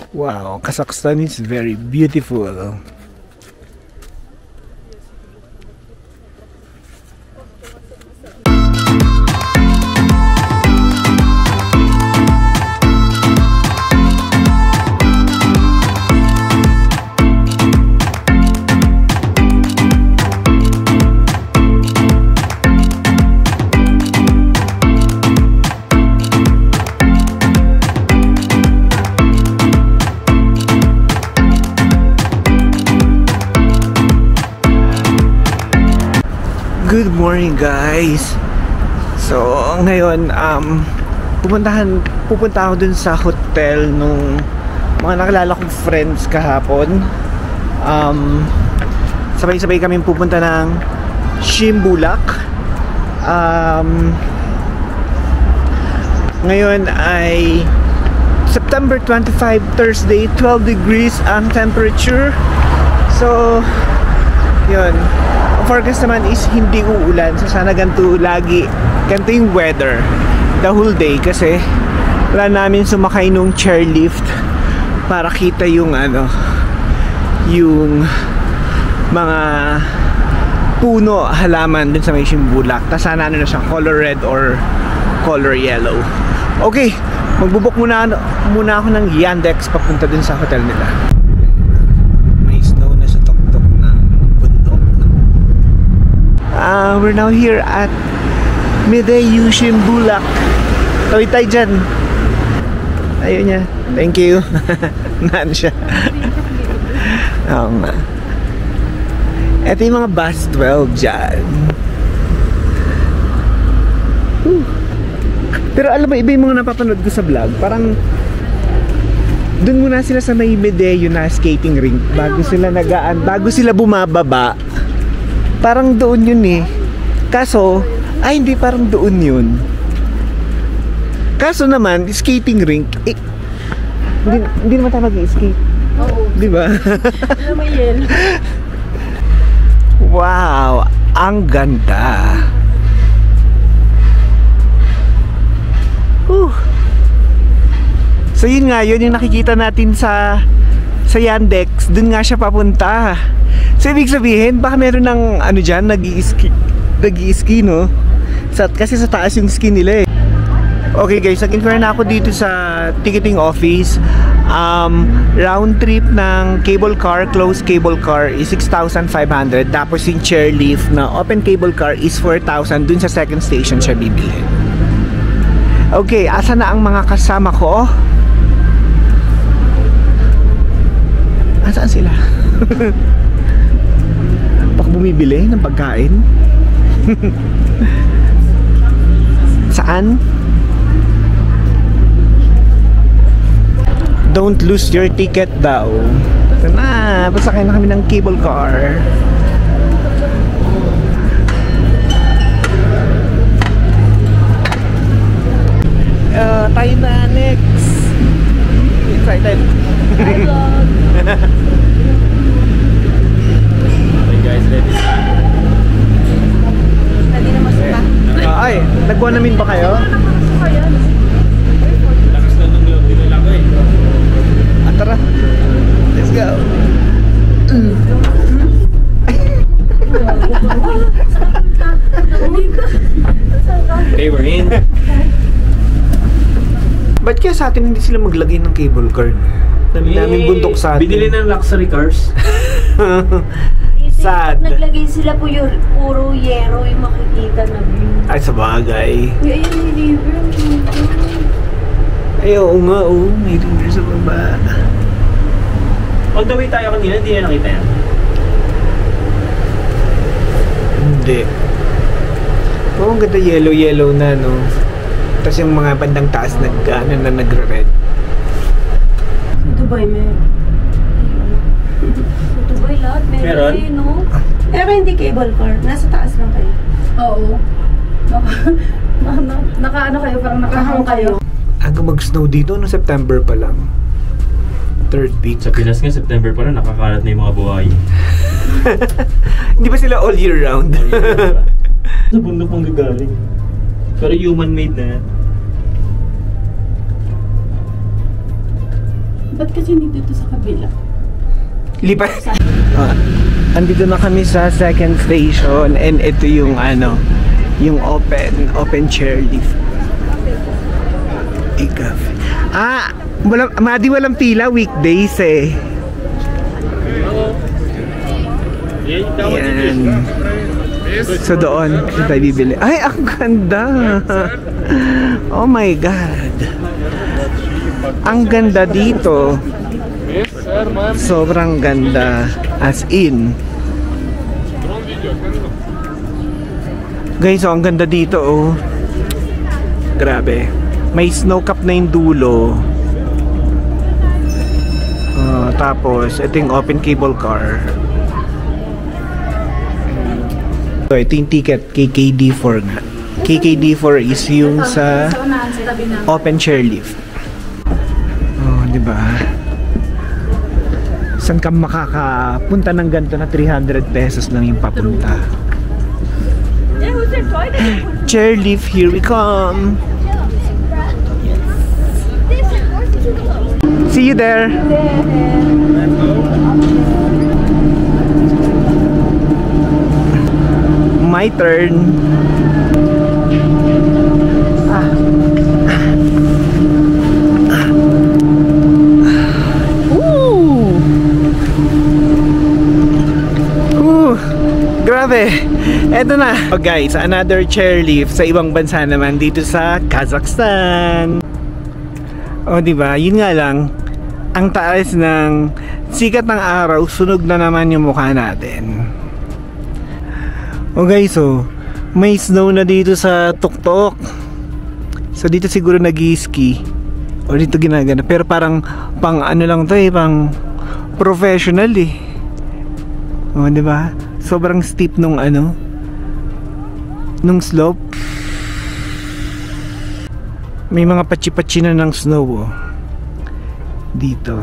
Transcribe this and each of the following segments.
Wow, Kazakhstan is very beautiful. Good morning guys. So ngayon pupunta ako dun sa hotel nung mga nakilala kong friends kahapon. Sabay-sabay kami pupunta ng Shimbulak. Ngayon ay September 25, Thursday, 12 degrees ang temperature. So yun, ang forecast naman is hindi uulan, so sana ganito yung weather the whole day, kasi wala namin sumakay nung chairlift para kita yung yung mga puno, halaman dun sa may Shimbulak. Tas sana na siya, color red or color yellow. Okay, magbubuk muna ako ng Yandex papunta dun sa hotel nila. We're now here at Medeyu Shimbulak. Tawid tayo dyan. Ayun niya. Thank you. Naan siya. Oo nga. Ito yung mga bus 12 dyan. Pero alam mo, iba yung mga napapanood ko sa vlog. Parang dun muna sila sa may Medeyu na skating rink bago sila bumababa. Parang doon yun eh. Kaso, hindi, parang doon yun. Kaso naman, skating rink, hindi naman tayo mag-skate. Oo. Di ba? May yelo. Wow, ang ganda. So yun nga, yun yung nakikita natin sa Yandex. Doon nga siya papunta. So ibig sabihin, baka meron ng dyan, nag-i-ski, no? Kasi sa taas yung ski nila eh. Okay guys, nag-inquire na ako dito sa ticketing office. Round trip ng cable car, closed cable car is 6,500. Tapos yung chairlift na open cable car is 4,000. Dun sa second station siya bibili. Okay, asa na ang mga kasama ko? Asaan sila? Bumibili ng pagkain. Saan? Don't lose your ticket daw. Ito na, pasakay na kami ng cable car. Tayo na next. Excited. Hi vlog. Ready na masuka? Ay, nagbuwan namin ba kayo? Lakas na nung loob nila lang eh. Tara, let's go. They were in. Ba't kaya sa atin hindi sila maglagay ng cable car? Daming bundok sa atin. Binili ng luxury cars. Sad. Naglagay sila puro yero yung makikita na view. Ay, sa bagay. Ayun, may river. Ay, oo nga, may river sa baba. On the way tayo kanina, hindi na nakita yan. Hindi. Oo, ang ganda yellow na, no? Tapos yung mga bandang taas nagre-red. Sa Dubai, Dubai lahat, meron eh, no? Pero hindi cable car, nasa taas lang kayo. Oo. Naka-ano kayo, parang nakahang kayo. Aga mag-snow dito no September pa lang. Third week. Sa Pinas nga, September pa na nakakalat na yung mga buhay. Hindi ba sila all year round? Sa bundok mong gagaling. Pero human-made na yan. Ba't kasi dito sa kabila? Lipat. Andito na kami sa second station and ito yung ano, yung open chair lift. Walang pila weekdays eh. Yan. So doon tayo bibili. Ay, ang ganda. Oh my God. Ang ganda dito. Sobrang ganda. As in. Guys, ang ganda dito oh. Grabe. May snow cap na yung dulo. Tapos, ito yung open cable car. So, ito yung ticket, KKD4 nga. KKD4 is yung sa open chair lift. Oh, diba? Saan ka makakapunta ng ganito na 300 pesos lang yung papunta? Chairlift, here we come. See you there. My turn. Grabe. Eto na. Oh guys, another chairlift sa ibang bansa naman dito sa Kazakhstan. Oh, di ba? Yun nga lang, ang taas ng sikat ng araw, sunog na naman yung mukha natin. Oh guys, so may snow na dito sa tuktok. So dito siguro nag-ski o dito ginagana, pero parang pang ano lang to eh, pang professional eh. Oh, di ba? Sobrang steep nung ano, nung slope. May mga patsi-patsi na ng snow oh. Dito.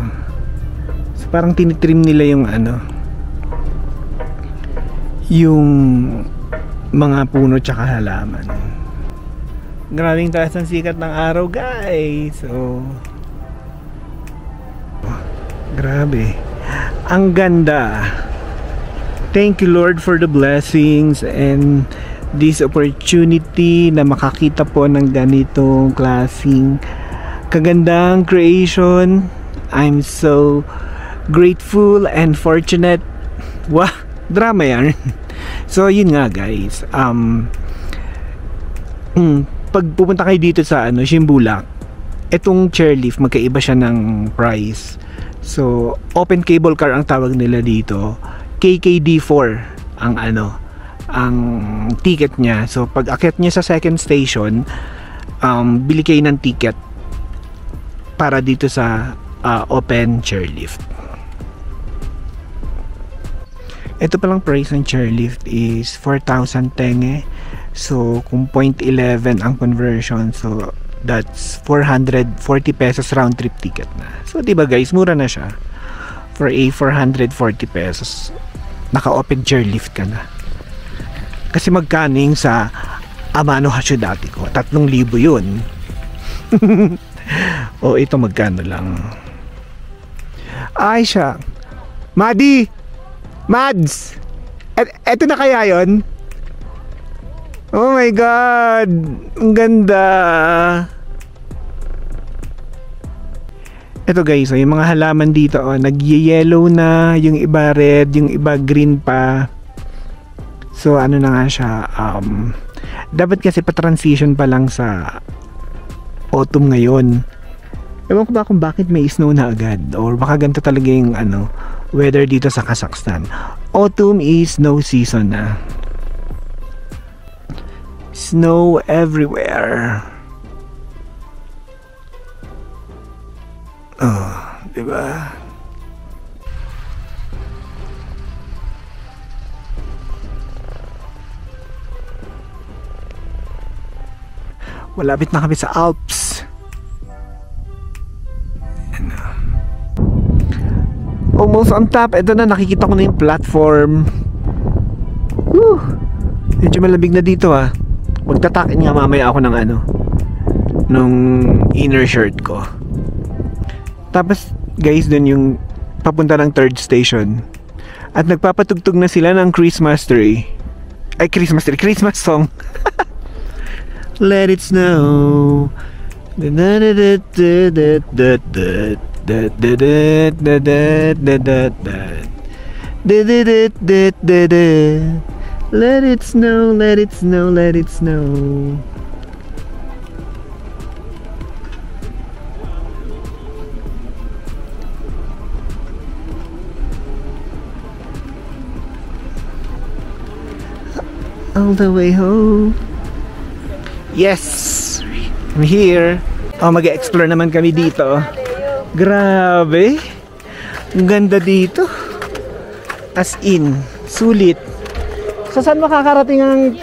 So parang tinitrim nila yung ano, yung mga puno tsaka halaman. Grabing taas ng sikat ng araw guys. So grabe. Ang ganda. Thank you Lord for the blessings and this opportunity na makakita po ng ganitong klaseng kagandang creation. I'm so grateful and fortunate. Wah, drama yan. So yun nga guys, pag pupunta kayo dito sa ano, Shimbulak, etong chairlift magkaiba siya ng price. So open cable car ang tawag nila dito. KKD4 ang ano, ang ticket niya. So pag akyat niya sa second station, bili kayo ng ticket para dito sa open chairlift. Ito palang price ng chairlift is 4,000 tenge. So kung 0.11 ang conversion, so that's 440 pesos round trip ticket na. So diba guys, mura na siya. For a 440 pesos, naka-open chairlift ka na. Kasi magkaning sa Amano Hatsudati ko, 3,000 yun. O ito magkano lang. Ay siya. Madi! Mads! Eto na kaya yun? Oh my God! Ang ganda! Ito guys, yung mga halaman dito, nag-yellow na, yung iba red, yung iba green pa. So ano na nga siya, dapat kasi pa-transition pa lang sa autumn ngayon. Ewan ko ba kung bakit may snow na agad, or baka ganito talaga yung ano, weather dito sa Kazakhstan. Autumn is snow season na. Snow everywhere. Oh, diba? Malapit na kami sa Alps. Ano? Almost on top. Ito na, nakikita ko na yung platform. Woo! Medyo malamig na dito ah. Magtatakin nga mamaya ako ng ano, nung inner shirt ko. Tapos Guys, dun yung papunta ng 3rd station. At nagpapatugtog na sila ng Christmas tree. Ay, Christmas tree, Christmas song. Let it snow. Let it snow, let it snow, let it snow. All the way home. Yes! I'm here. Oh, mag-explore naman kami dito. Grabe! Ang ganda dito. As in, sulit. So, saan makakarating ang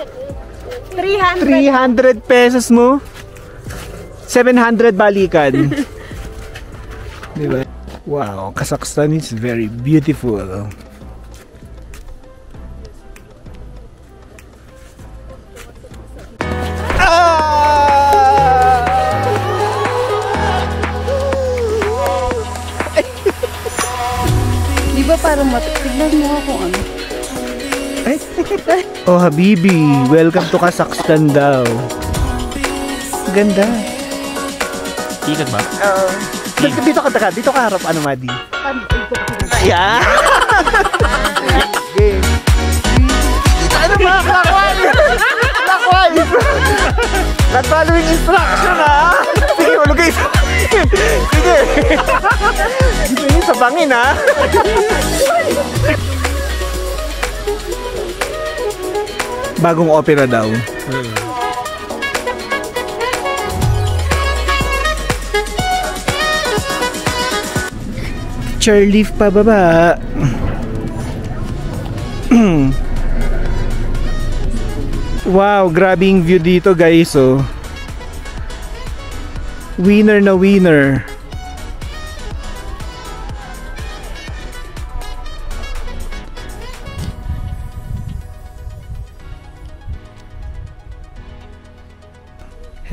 300 pesos mo? 700 balikan. Diba? Wow, Kazakhstan is very beautiful. Di ba parang tignan mo ako ano? Oh Habibi, welcome to Kazakhstan daw. Ganda. Ikat ba? Dito ka harap, ano Madi? Yeah. Game. Ano ba? Clockwise! Not following instruction ha! Sige, ulog kayo. Sige. Dito yun sa bangin ha. Bagong opera daw. Chairlift pa baba. Wow, grabing view dito guys, oh. Winner na winner.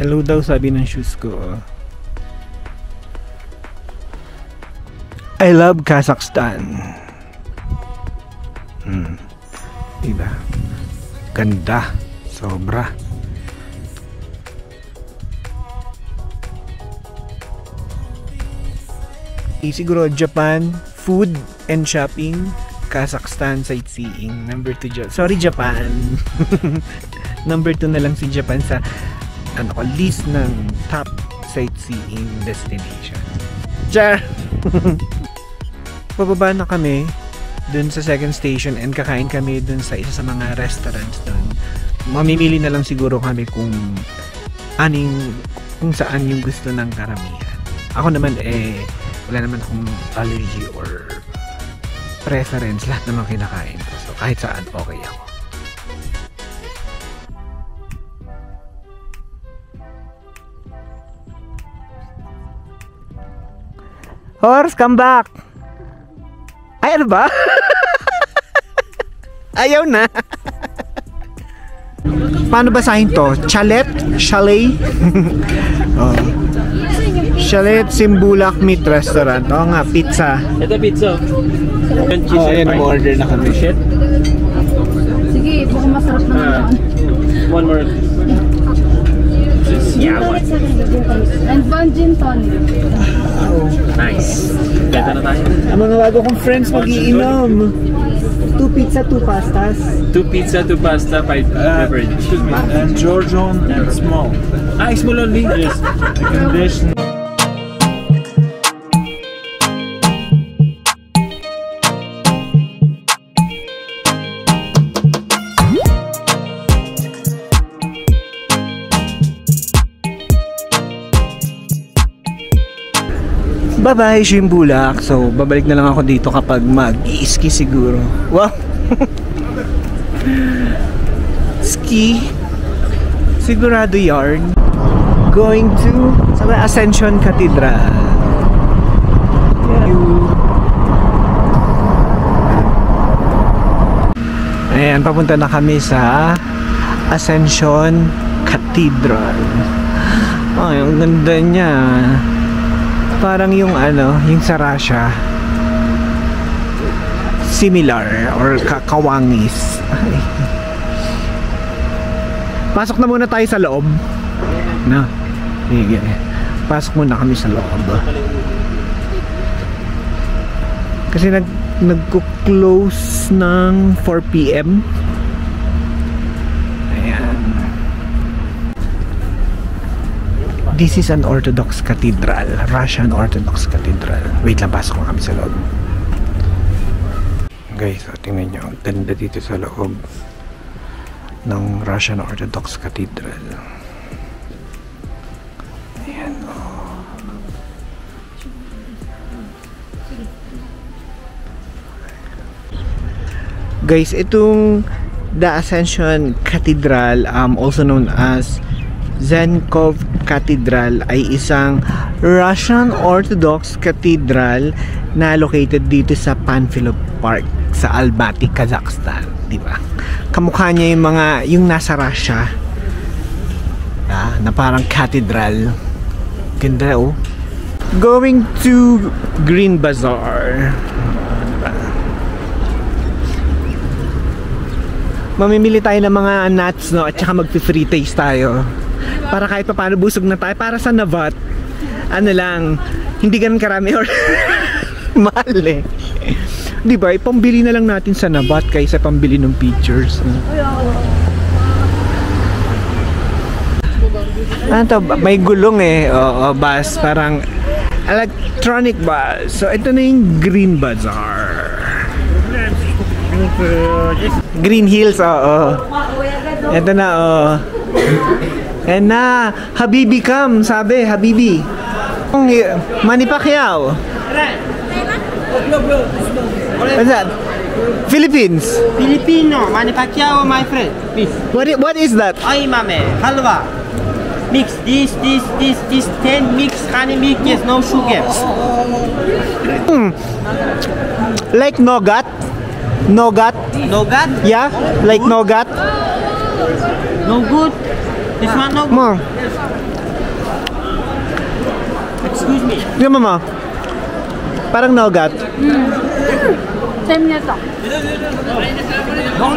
Hello daw sabi ng shoes ko. I love Kazakhstan. Diba? Ganda. Sobra. Siguro Japan, food and shopping. Kazakhstan, sightseeing. Number 2, sorry Japan. Number 2 na lang si Japan sa list ng top sightseeing destination. Char! Pababa na kami dun sa 2nd station and kakain kami dun sa isa sa mga restaurants dun. Mamimili na lang siguro kami kung saan yung gusto ng karamihan. Ako naman wala naman akong allergy or preference, lahat naman kinakain ko. So kahit saan okay ako. Horse, come back! Ay, ano ba? Ayaw na. Paano basahin to? Chalet? Chalet? Oh. Chalet Simbulak Meat Restaurant. Oo nga, pizza. Ito pizza. Oh, ayan, order na kami. Shit. Sige, baka masarap naman. One more. Yeah, one. And one gin tonic. Nice. Benta na tayo. Ang mga bago kong friends mag-iinom. 2 pizza, 2 pastas. 2 pizza, 2 pasta, 5 beverage. And Georgian and small. Small only? Yes. Recommendation. Bye-bye, Simbulak. So, babalik na lang ako dito kapag mag-i-ski siguro. Wow! Ski? Sigurado yarn. Going to sa Ascension Cathedral. Ayan, papunta na kami sa Ascension Cathedral. Ay, ang ganda niya. Parang yung ano, yung sa Russia. Similar or kawangis. Pasok na muna tayo sa loob. No. Sige. Pasok muna kami sa loob. Kasi nagko-close ng 4 PM. Ayan. This is an Orthodox Cathedral, Russian Orthodox Cathedral. Wait lang, pasok lang kami sa loob. Guys, so tingnan nyo, ang ganda dito sa loob ng Russian Orthodox Cathedral. Ayan, oh. Guys, itong The Ascension Cathedral, also known as Zenkov Cathedral, ay isang Russian Orthodox Cathedral na located dito sa Panfilov Park sa Almaty, Kazakhstan, di ba? Kamukha niya yung nasa Russia, na parang cathedral. Ganda, oh. Going to Green Bazaar. Diba? Mamimili tayo ng mga nuts, no? At saka mag-free taste tayo. Para kahit pa paano busog na tayo. Para sa Navat, ano lang, hindi ganun karami or mahal eh. Diba, ipambili na lang natin sa Navat kaysa pambili ng pictures. Ano to? May gulong eh. Oo, bus. Parang electronic bus. So, ito na yung Green Bazaar. Green Hills, oo. Ito na, oo. And na, Habibi come, sabi, Habibi. Manny Pacquiao. What's that? Philippines. Filipino, Manny Pacquiao, my friend. Please. What is that? Ay mame, halwa. Mix this, 10 mix honey milk, yes, no sugar. Like nougat? Nougat? Nougat? Yeah, like nougat. No good. This one no good. Ma, Excuse me. yung mama. Parang nougat. Same niya to. No.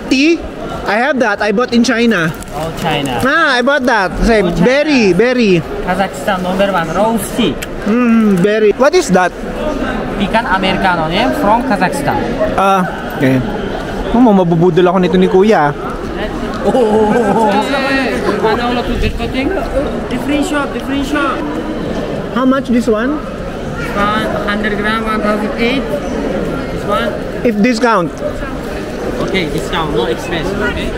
Tea? I have that. I bought in China. Oh, China. I bought that. Same. Berry. Kazakhstan number 1, rose tea. Berry. What is that? Pecan Americano name from Kazakhstan. Okay. Mabubudol ako nito ni Kuya. Different shop. How much this one? 100 gram, 1008. This one. If discount. Okay, discount, no expense. Okay.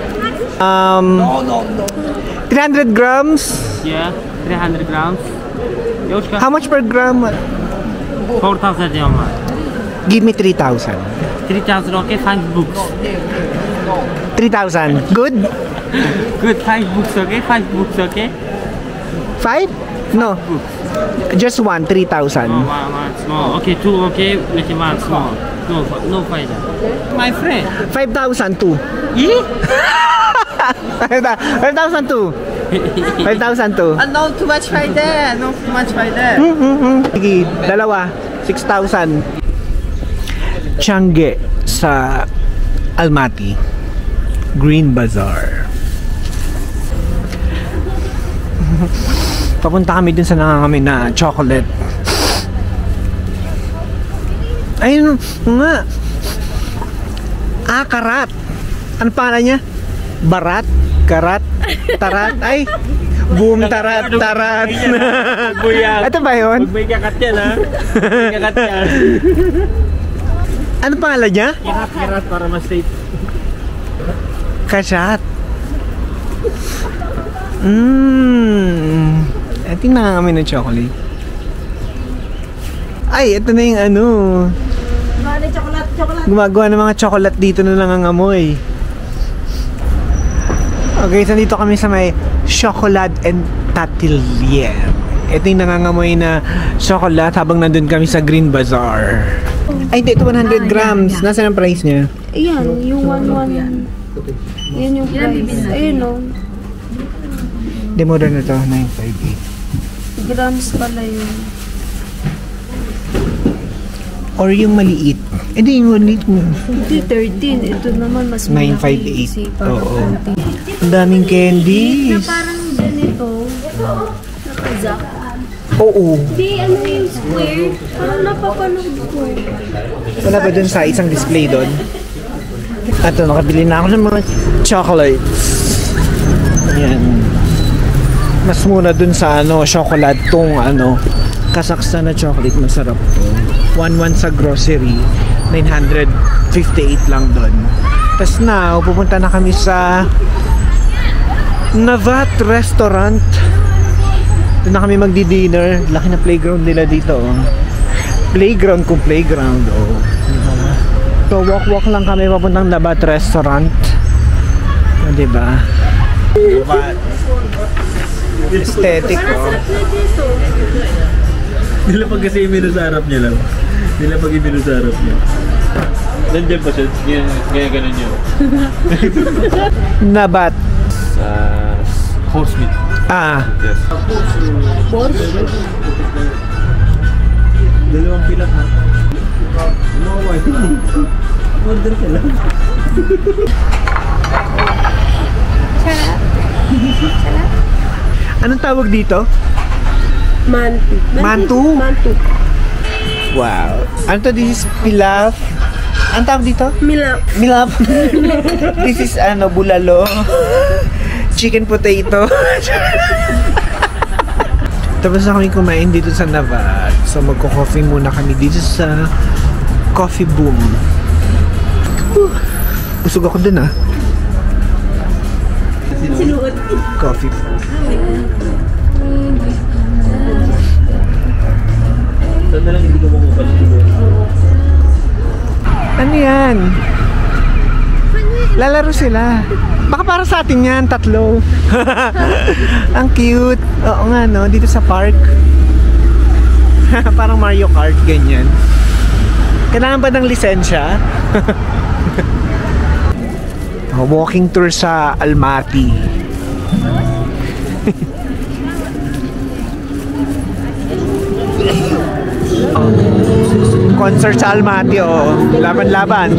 300 grams. Yeah, 300 grams. Yoshka. How much per gram? 4,000 yama. Give me 3,000. 3,000, okay, 5 books. 3,000. Good? Good, 5 books, okay? 5 books, okay? 5? No. Just one, 3,000. Oh, one small. Okay, 2, okay? Make it one small. No fighter. My friend. 5,000 too. Eh? 5,000 too. 5,000 too. No too much fighter. No too much fighter. Sige, dalawa. 6,000. Tiangge sa Almaty. Green Bazaar. Papunta kami dun sa nangangamin na chocolate. Ayun nga. Karat. Ano pangalan niya? Barat? Karat? Tarat? Ay! Boom, tarat. Buyag. Ito ba yun? May kakat yan, ha? May kakat yan. Ano pangalan niya? Kirat para mas-safe. Kashat. Tingnan kami ng chocolate. Ay, ito na yung ano. Gumagawa ng mga chocolate dito na nangangamoy. Okay, so dito kami sa may Chocolate and Tatelier. Ito yung nangangamoy na chocolate habang nandun kami sa Green Bazaar. Ay, hindi. Ito 100 grams. Nasaan ang price niya? Ayan, yung 1. Yan yung price. Ayun o. Hindi, modern na to. 958. Grams pala yun. Or yung maliit. Hindi, yung maliit mo. Hindi, 13. Ito naman mas malaki. 958. Oo. Ang daming Na candies. parang ganito. Nakazak. Oo. Hindi, ano yung square? Parang napapanood ko. Wala ba dun sa isang display doon? Ito, nakabili na ako ng mga chocolates. Ayan. Mas muna dun sa chocolate tong Kazakhstan na chocolate. Masarap to. 1.1 sa grocery. 958 lang doon. Tapos now, pupunta na kami sa Navat Restaurant. Doon na kami magdi-dinner. Laki na playground nila dito. Playground kung playground. So walk-walk lang kami papuntang Navat Restaurant. Diba? Navat. Aesthetic. Nila pag kasi yung sa harap niya lang. Nila pag yung sa harap niya. Nandiyan pa siya. Ganyan ganun yun. Nabat. Horse meat. Yes. Dalawang pilat na. Order ka lang. Sarap. Anong tawag dito? Mantu. Mantu? Mantu. Wow. Ano to? This is pilaf. Anong tawag dito? Milap. Milap. This is bulalo. Chicken potato. Tapos na kami kumain dito sa Navat. So magko-coffee muna kami dito sa Coffee Boom. Busog ako dun Sinuot. Coffee Boom. Saan na lang hindi ko mamupal dito? Ano yan? Lalaro sila. Baka para sa atin yan, 3. Ang cute. Oo nga, no? Dito sa park. Parang Mario Kart, ganyan. Kailangan ba ng lisensya? Walking tour sa Almaty. Concert sa Almaty, laban-laban.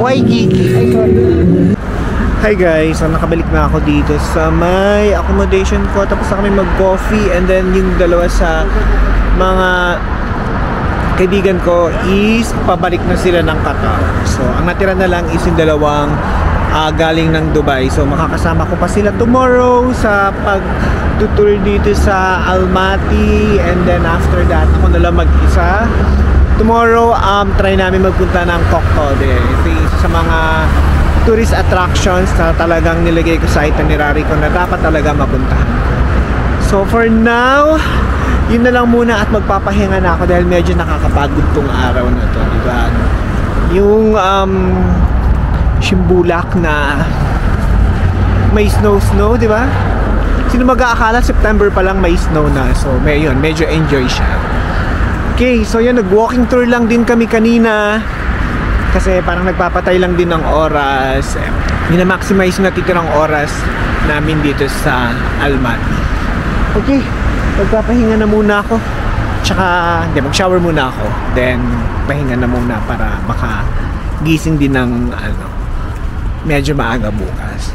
Waikiki. Hi guys, so nakabalik na ako dito sa may accommodation ko. Tapos na kami mag-coffee, and then yung dalawa sa mga kaibigan ko is pabalik na sila ng Qatar. So ang natira na lang is yung dalawang galing ng Dubai. So makakasama ko pa sila tomorrow sa pag-tour dito sa Almaty, and then after that ako na lang mag-isa. Tomorrow try namin magpunta ng Koktode. Ito yung isa sa mga tourist attractions na talagang nilagay ko sa itinerary ko na dapat talaga mapuntahan. So for now, yun na lang muna at magpapahinga na ako dahil medyo nakakapagod tong araw na to, diba? Yung Shimbulak na may snow, diba? Sino mag-aakala September pa lang may snow na. So medyo enjoy siya. Okay, so yun, nag-walking tour lang din kami kanina kasi parang nagpapatay lang din ng oras. Mina-maximize na titirang oras namin dito sa Almaty. Okay, magpapahinga na muna ako. Tsaka, mag-shower muna ako. Then, pahinga na muna para makagising din ng medyo maaga bukas.